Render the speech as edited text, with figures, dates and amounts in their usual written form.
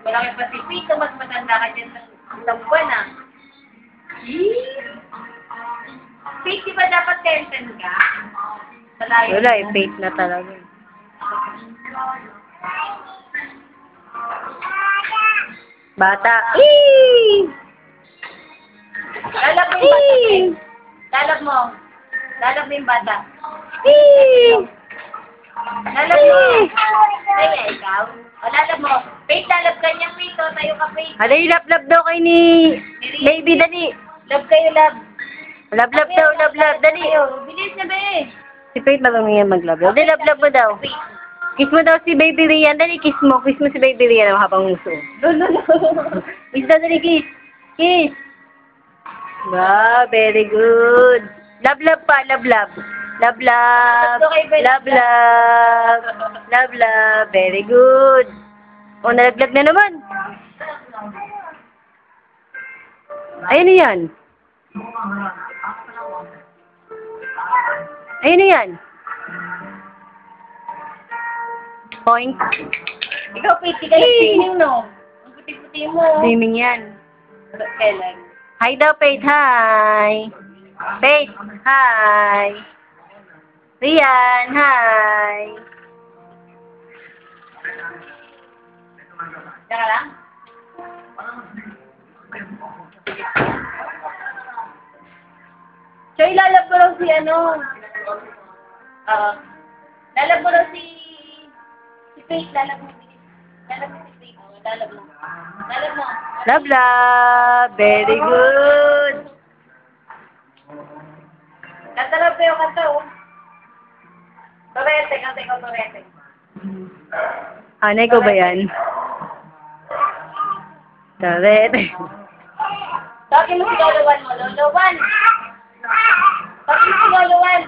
Malaki pa si Pito, mas matanda ka dyan ng isang buwan ah. Pete, di ba dapat 10 ka? Malayo. Wala eh, fate na talaga. Bata. Eee! Lalab mo yung bata. Lalab mo. Lalab mo yung bata. Eee! Lalab mo. Kaya ikaw. O lalab mo. Pete, lalab ka niyang Pito. Tayo ka Pete. Ano yung lap-lap daw kay ni Baby, dali. Love kayo, love. Lap-lap daw, lap-lap, dali. Bilis na be. Si Faith marunong yan mag-lap-lap. Dali, lap-lap mo daw. Kiss mo daw si Baby Rian. Dali, kiss mo. Kiss mo si Baby Rian habang gusto. No. Kiss daw, dali, kiss. Kiss. Wow, very good. Love-love pa, love-love. Love-love. Love-love. Love-love. Very good. O, nalaglag na naman. Ayun na yan. Ayun na yan. Point. Ikaw, Pete, ka nag-swimming, no? Ang puti-puti mo. Swimming yan. Kailan? Hi daw, Faith. Hi. Faith. Hi. Rian. Hi. Teka lang. So, ilalab mo lang si ano? Lalab mo lang si Faith. Lalab mo si Faith. Lalab mo. Lalab mo. Love, love. Very good. Katalab kayo, kanta, oh. Torete, kanta ikaw, torete. Anay ko ba yan? Tarete. Bakit mo si Lolo Juan mo? Lolo Juan! Bakit mo si Lolo Juan?